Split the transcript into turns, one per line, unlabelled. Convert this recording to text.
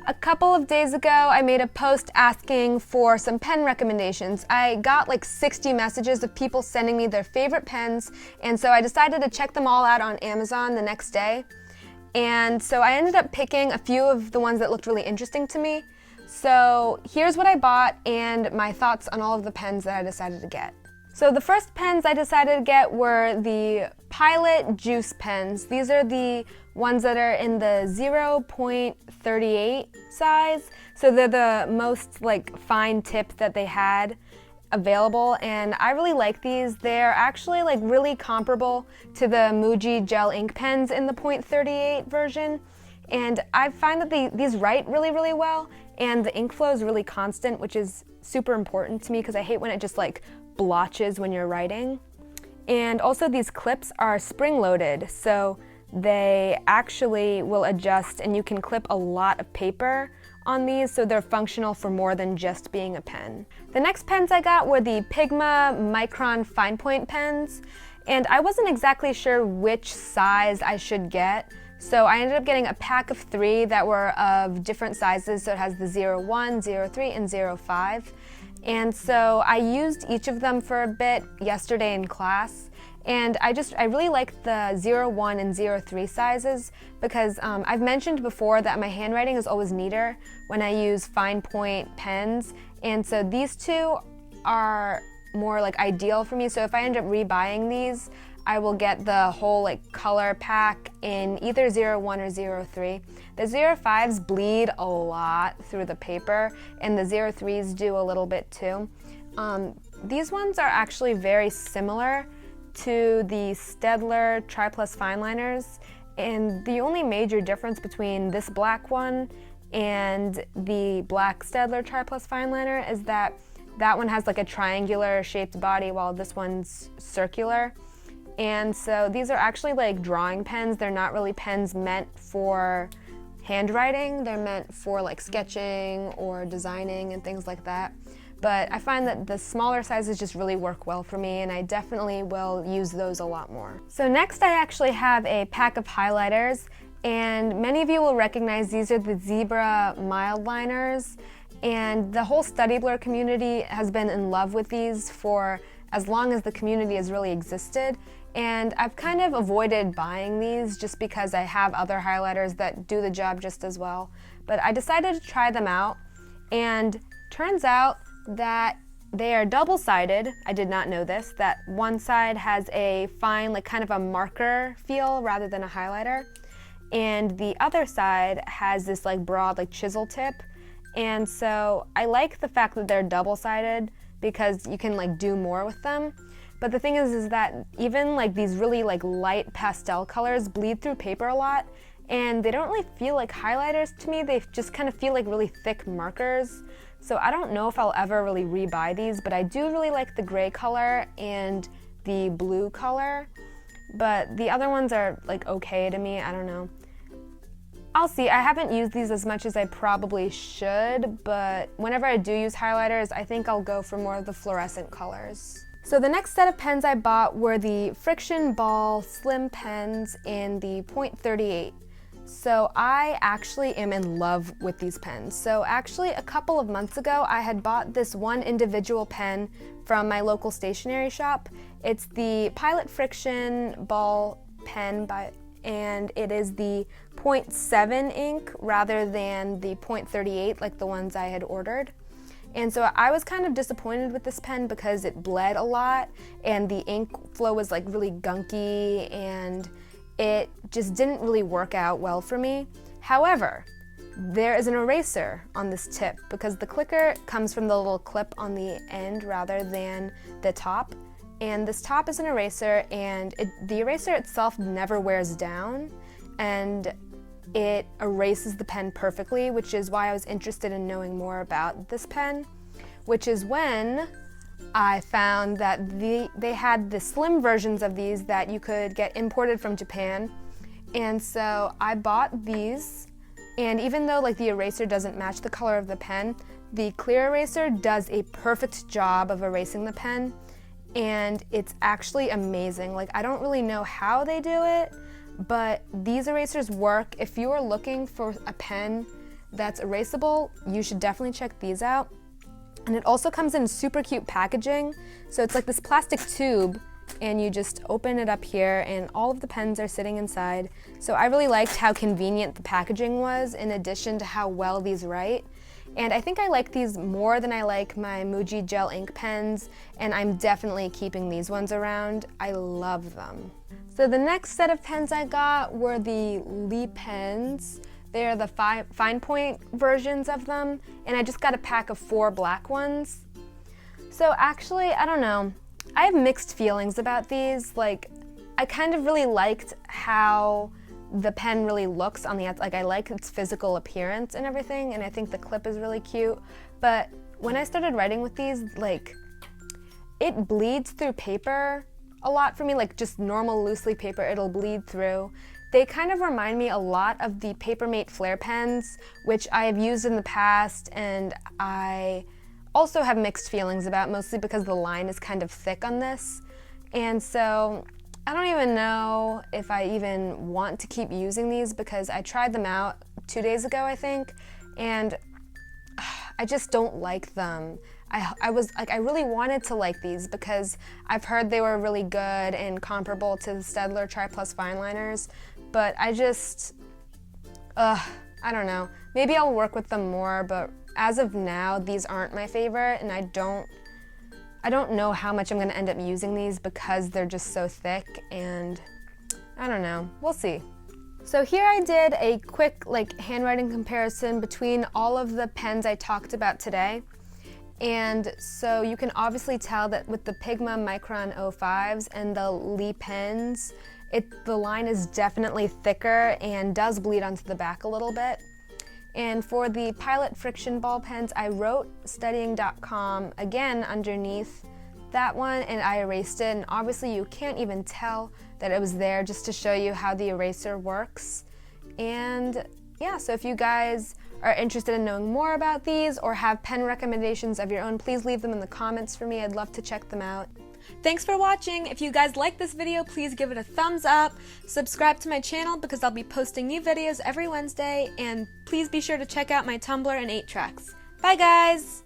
A couple of days ago, I made a post asking for some pen recommendations. I got like 60 messages of people sending me their favorite pens, and so I decided to check them all out on Amazon the next day. And so I ended up picking a few of the ones that looked really interesting to me. So here's what I bought and my thoughts on all of the pens that I decided to get. So the first pens I decided to get were the Pilot Juice pens. These are the ones that are in the 0.38 size. So they're the most like fine tip that they had available, and I really like these. They're actually like really comparable to the Muji gel ink pens in the 0.38 version. And I find that these write really, really well, and the ink flow is really constant, which is super important to me because I hate when it just like blotches when you're writing. And also these clips are spring-loaded, so they actually will adjust and you can clip a lot of paper on these, so they're functional for more than just being a pen. The next pens I got were the Pigma Micron fine point pens, and I wasn't exactly sure which size I should get. So I ended up getting a pack of 3 that were of different sizes, so it has the 01, 03, and 05. And so I used each of them for a bit yesterday in class, and I really like the 01 and 03 sizes because I've mentioned before that my handwriting is always neater when I use fine point pens, and so these two are more like ideal for me. So if I end up rebuying these, I will get the whole like color pack in either 01 or 03. The 05s bleed a lot through the paper, and the 03s do a little bit too. These ones are actually very similar to the Staedtler Tri-Plus Fineliners, and the only major difference between this black one and the black Staedtler Tri-Plus Fineliner is that one has like a triangular shaped body while this one's circular. And so these are actually like drawing pens. They're not really pens meant for handwriting. They're meant for like sketching or designing and things like that. But I find that the smaller sizes just really work well for me, and I definitely will use those a lot more. So next I actually have a pack of highlighters, and many of you will recognize these are the Zebra Mildliners, and the whole Study Blur community has been in love with these for as long as the community has really existed. And I've kind of avoided buying these just because I have other highlighters that do the job just as well. But I decided to try them out, and turns out that they are double-sided. I did not know this, that one side has a fine, like kind of a marker feel rather than a highlighter, and the other side has this like broad like chisel tip. And so I like the fact that they're double-sided because you can like do more with them. But the thing is that even like these really like light pastel colors bleed through paper a lot, and they don't really feel like highlighters to me. They just kind of feel like really thick markers. So I don't know if I'll ever really rebuy these, but I do really like the gray color and the blue color. But the other ones are like okay to me, I don't know. I'll see. I haven't used these as much as I probably should, but whenever I do use highlighters, I think I'll go for more of the fluorescent colors. So the next set of pens I bought were the Friction Ball Slim pens in the 0.38. So I actually am in love with these pens. So actually a couple of months ago, I had bought this one individual pen from my local stationery shop. It's the Pilot Friction Ball pen and it is the 0.7 ink rather than the 0.38 like the ones I had ordered. And so I was kind of disappointed with this pen because it bled a lot and the ink flow was like really gunky and it just didn't really work out well for me. However, there is an eraser on this tip because the clicker comes from the little clip on the end rather than the top. And this top is an eraser, and the eraser itself never wears down, and it erases the pen perfectly, which is why I was interested in knowing more about this pen, which is when I found that they had the slim versions of these that you could get imported from Japan. And so I bought these, and even though like the eraser doesn't match the color of the pen, the clear eraser does a perfect job of erasing the pen, and it's actually amazing. Like, I don't really know how they do it, but these erasers work. If you are looking for a pen that's erasable, you should definitely check these out. And it also comes in super cute packaging. So it's like this plastic tube, and you just open it up here, and all of the pens are sitting inside. So I really liked how convenient the packaging was, in addition to how well these write. And I think I like these more than I like my Muji gel ink pens, and I'm definitely keeping these ones around. I love them. So the next set of pens I got were the Lee pens. They are the fine point versions of them, and I just got a pack of 4 black ones. So actually, I don't know. I have mixed feelings about these. Like, I kind of really liked how the pen really looks on the outside. Like, I like its physical appearance and everything, and I think the clip is really cute. But when I started writing with these, like, it bleeds through paper a lot for me. Like, just normal loosely paper, it'll bleed through. They kind of remind me a lot of the Papermate Flare pens, which I have used in the past, and I also have mixed feelings about, mostly because the line is kind of thick on this. And so I don't even know if I even want to keep using these, because I tried them out 2 days ago, I think, and I just don't like them. I was like, I really wanted to like these because I've heard they were really good and comparable to the Staedtler Tri Plus fine liners, but I just, I don't know. Maybe I'll work with them more, but as of now, these aren't my favorite, and I don't know how much I'm gonna end up using these because they're just so thick, and I don't know, we'll see. So here I did a quick handwriting comparison between all of the pens I talked about today. And so you can obviously tell that with the Pigma Micron 05s and the Lee pens, the line is definitely thicker and does bleed onto the back a little bit. And for the Pilot Friction ball pens, I wrote studying.com again underneath that one, and I erased it, and obviously you can't even tell that it was there, just to show you how the eraser works. And yeah, so if you guys are interested in knowing more about these or have pen recommendations of your own, please leave them in the comments for me. I'd love to check them out. Thanks for watching. If you guys like this video, please give it a thumbs up. Subscribe to my channel because I'll be posting new videos every Wednesday, and please be sure to check out my Tumblr and 8 tracks. Bye guys!